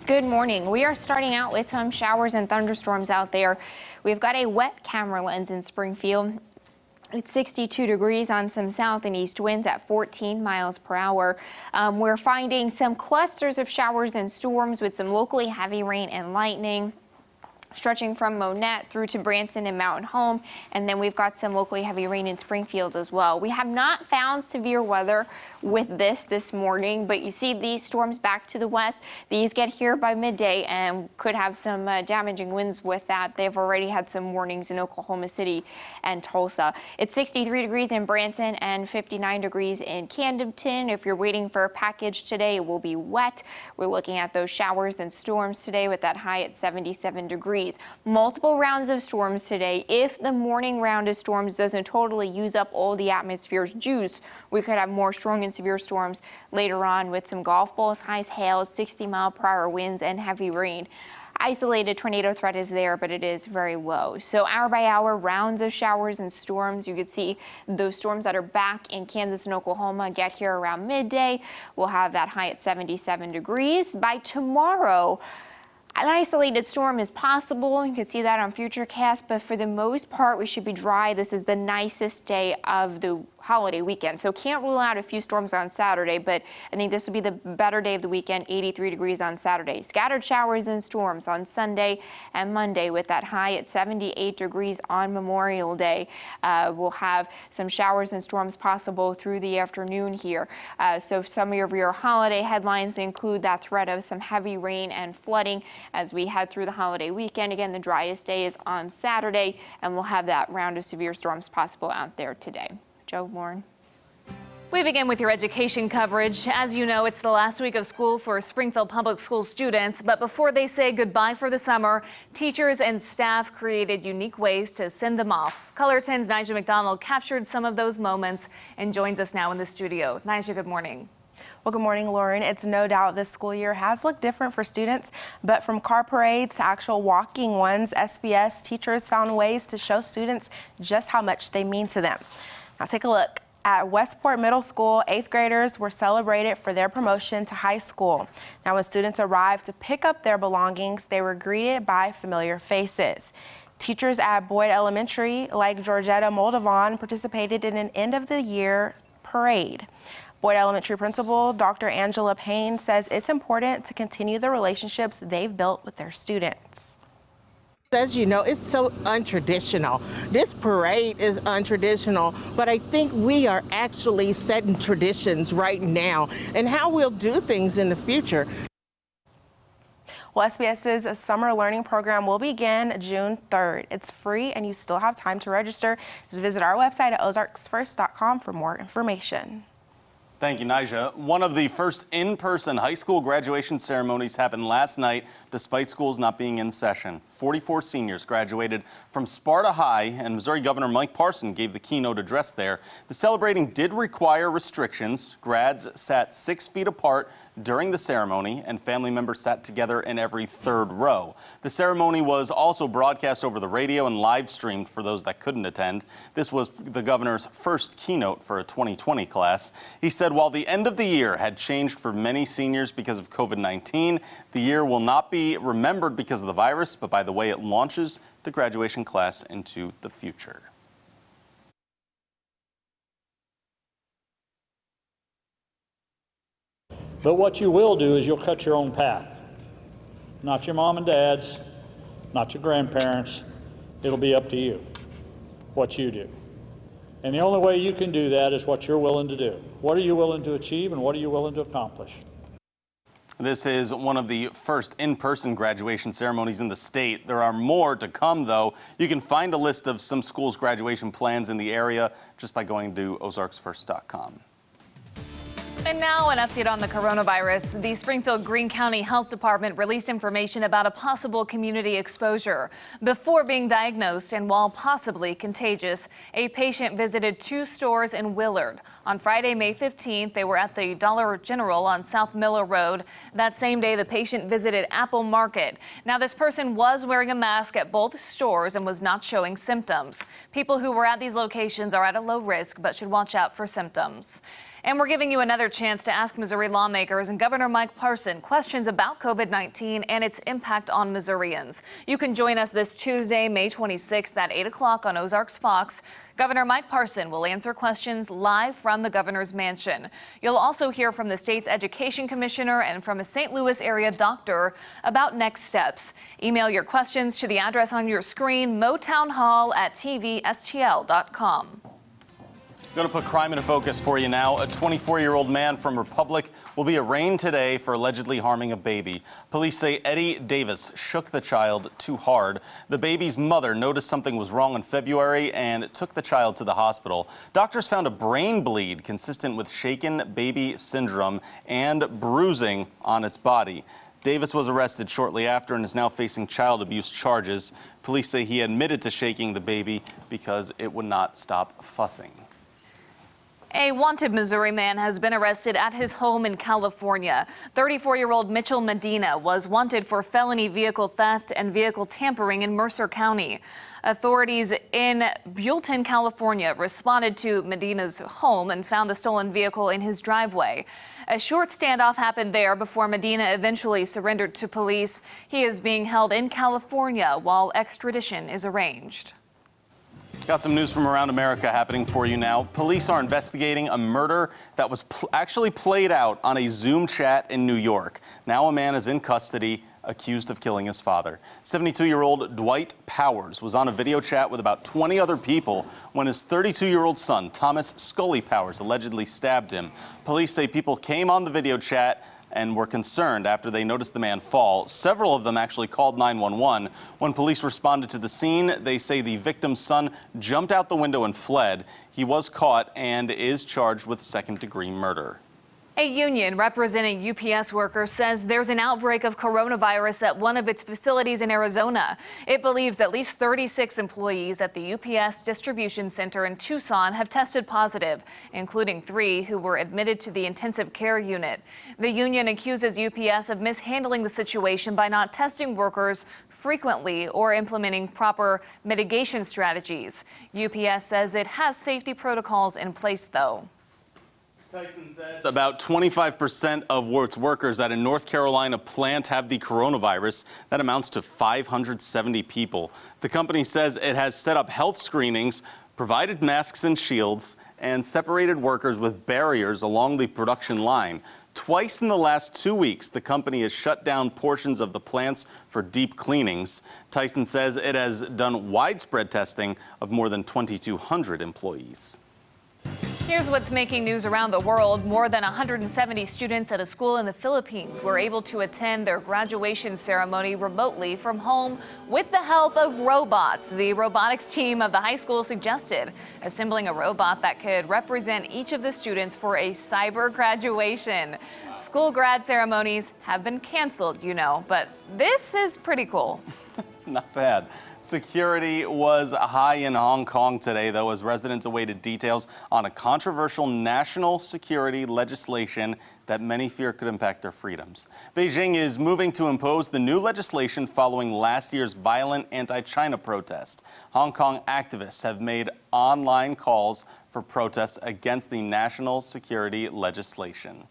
Good morning. We are starting out with some showers and thunderstorms out there. We've got a wet camera lens in Springfield. It's 62 degrees on some south and east winds at 14 miles per hour. We're finding some clusters of showers and storms with some locally heavy rain and lightning, stretching from Monette through to Branson and Mountain Home, and then we've got some locally heavy rain in Springfield as well. We have not found severe weather with this morning, but you see these storms back to the west. These get here by midday and could have some damaging winds with that. They've already had some warnings in Oklahoma City and Tulsa. It's 63 degrees in Branson and 59 degrees in Camden. If you're waiting for a package today, it will be wet. We're looking at those showers and storms today with that high at 77 degrees. Multiple rounds of storms today. If the morning round of storms doesn't totally use up all the atmosphere's juice, we could have more strong and severe storms later on with some golf balls, highs, hail, 60-mile-per-hour winds, and heavy rain. Isolated tornado threat is there, but it is very low. So hour by hour rounds of showers and storms. You can see those storms that are back in Kansas and Oklahoma get here around midday. We'll have that high at 77 degrees. By tomorrow, an isolated storm is possible. You can see that on Futurecast, but for the most part, we should be dry. This is the nicest day of the holiday weekend. So can't rule out a few storms on Saturday, but I think this will be the better day of the weekend, 83 degrees on Saturday. Scattered showers and storms on Sunday and Monday with that high at 78 degrees on Memorial Day. We'll have some showers and storms possible through the afternoon here. So some of your holiday headlines include that threat of some heavy rain and flooding as we head through the holiday weekend. Again, the driest day is on Saturday, and we'll have that round of severe storms possible out there today. Joe, Lauren. We begin with your education coverage. As you know, it's the last week of school for Springfield Public School students, but before they say goodbye for the summer, teachers and staff created unique ways to send them off. Color 10's Nigel McDonald captured some of those moments and joins us now in the studio. Nigel, good morning. Well, good morning, Lauren. It's no doubt this school year has looked different for students, but from car parades to actual walking ones, SBS teachers found ways to show students just how much they mean to them. Now take a look. At Westport Middle School, 8th graders were celebrated for their promotion to high school. Now when students arrived to pick up their belongings, they were greeted by familiar faces. Teachers at Boyd Elementary, like Georgetta Moldovan, participated in an end-of-the-year parade. Boyd Elementary Principal Dr. Angela Payne says it's important to continue the relationships they've built with their students. As you know, it's so untraditional. This parade is untraditional, but I think we are actually setting traditions right now and how we'll do things in the future. Well, SBS's summer learning program will begin June 3rd. It's free and you still have time to register. Just visit our website at ozarksfirst.com for more information. Thank you, Nija. One of the first in-person high school graduation ceremonies happened last night, despite schools not being in session. 44 seniors graduated from Sparta High, and Missouri Governor Mike Parson gave the keynote address there. The celebrating did require restrictions. Grads sat 6 feet apart during the ceremony, and family members sat together in every third row. The ceremony was also broadcast over the radio and live streamed for those that couldn't attend. This was the governor's first keynote for a 2020 class. He said while the end of the year had changed for many seniors because of COVID-19, the year will not be remembered because of the virus, but by the way it launches the graduation class into the future. But what you will do is you'll cut your own path. Not your mom and dad's, not your grandparents. It'll be up to you, what you do. And the only way you can do that is what you're willing to do. What are you willing to achieve and what are you willing to accomplish? This is one of the first in-person graduation ceremonies in the state. There are more to come, though. You can find a list of some schools' graduation plans in the area just by going to ozarksfirst.com. And now an update on the coronavirus. The Springfield Greene County Health Department released information about a possible community exposure. Before being diagnosed and while possibly contagious, a patient visited 2 stores in Willard. On Friday, May 15th, they were at the Dollar General on South Miller Road. That same day, the patient visited Apple Market. Now, this person was wearing a mask at both stores and was not showing symptoms. People who were at these locations are at a low risk but should watch out for symptoms. And we're giving you another chance to ask Missouri lawmakers and Governor Mike Parson questions about COVID-19 and its impact on Missourians. You can join us this Tuesday, May 26th at 8 o'clock on Ozarks Fox. Governor Mike Parson will answer questions live from the governor's mansion. You'll also hear from the state's education commissioner and from a St. Louis area doctor about next steps. Email your questions to the address on your screen, motownhall@tvstl.com. Going to put crime into focus for you now. A 24-year-old man from Republic will be arraigned today for allegedly harming a baby. Police say Eddie Davis shook the child too hard. The baby's mother noticed something was wrong in February and took the child to the hospital. Doctors found a brain bleed consistent with shaken baby syndrome and bruising on its body. Davis was arrested shortly after and is now facing child abuse charges. Police say he admitted to shaking the baby because it would not stop fussing. A wanted Missouri man has been arrested at his home in California. 34-year-old Mitchell Medina was wanted for felony vehicle theft and vehicle tampering in Mercer County. Authorities in Buellton, California responded to Medina's home and found the stolen vehicle in his driveway. A short standoff happened there before Medina eventually surrendered to police. He is being held in California while extradition is arranged. Got some news from around America happening for you now. Police are investigating a murder that was actually played out on a Zoom chat in New York. Now a man is in custody accused of killing his father. 72-year-old Dwight Powers was on a video chat with about 20 other people when his 32-year-old son, Thomas Scully Powers, allegedly stabbed him. Police say people came on the video chat and were concerned after they noticed the man fall. Several of them actually called 911. When police responded to the scene, they say the victim's son jumped out the window and fled. He was caught and is charged with second-degree murder. A union representing UPS workers says there's an outbreak of coronavirus at one of its facilities in Arizona. It believes at least 36 employees at the UPS distribution center in Tucson have tested positive, including 3 who were admitted to the intensive care unit. The union accuses UPS of mishandling the situation by not testing workers frequently or implementing proper mitigation strategies. UPS says it has safety protocols in place, though. Tyson says about 25% of its workers at a North Carolina plant have the coronavirus. That amounts to 570 people. The company says it has set up health screenings, provided masks and shields, and separated workers with barriers along the production line. Twice in the last 2 weeks, the company has shut down portions of the plants for deep cleanings. Tyson says it has done widespread testing of more than 2,200 employees. Here's what's making news around the world. More than 170 students at a school in the Philippines were able to attend their graduation ceremony remotely from home with the help of robots. The robotics team of the high school suggested assembling a robot that could represent each of the students for a cyber graduation. School grad ceremonies have been canceled, you know, but this is pretty cool. Not bad. Security was high in Hong Kong today, though, as residents awaited details on a controversial national security legislation that many fear could impact their freedoms. Beijing is moving to impose the new legislation following last year's violent anti-China protest. Hong Kong activists have made online calls for protests against the national security legislation.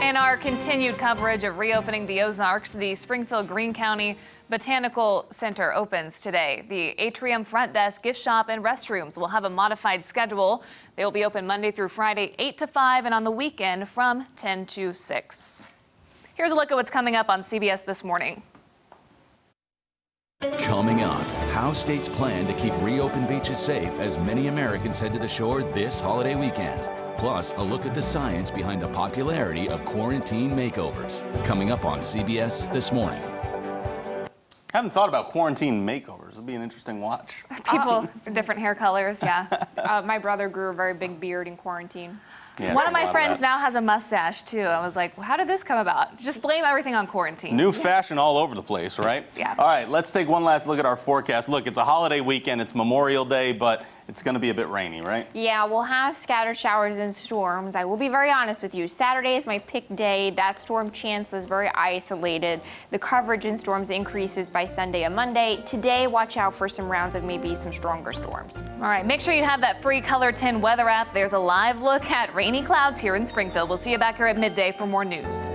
In our continued coverage of reopening the Ozarks, the Springfield Greene County Botanical Center opens today. The atrium, front desk, gift shop, and restrooms will have a modified schedule. They will be open Monday through Friday, 8 to 5, and on the weekend from 10 to 6. Here's a look at what's coming up on CBS This Morning. Coming up, how states plan to keep reopened beaches safe as many Americans head to the shore this holiday weekend. Plus, a look at the science behind the popularity of quarantine makeovers. Coming up on CBS This Morning. I haven't thought about quarantine makeovers. It'll be an interesting watch. People, different hair colors, yeah. My brother grew a very big beard in quarantine. Yeah, One of my friends now has a mustache, too. I was like, how did this come about? Just blame everything on quarantine. New fashion all over the place, right? Yeah. All right, let's take one last look at our forecast. Look, it's a holiday weekend. It's Memorial Day, but it's going to be a bit rainy, right? Yeah, we'll have scattered showers and storms. I will be very honest with you. Saturday is my pick day. That storm chance is very isolated. The coverage in storms increases by Sunday and Monday. Today, watch out for some rounds of maybe some stronger storms. All right, make sure you have that free Color 10 weather app. There's a live look at rainy clouds here in Springfield. We'll see you back here at midday for more news.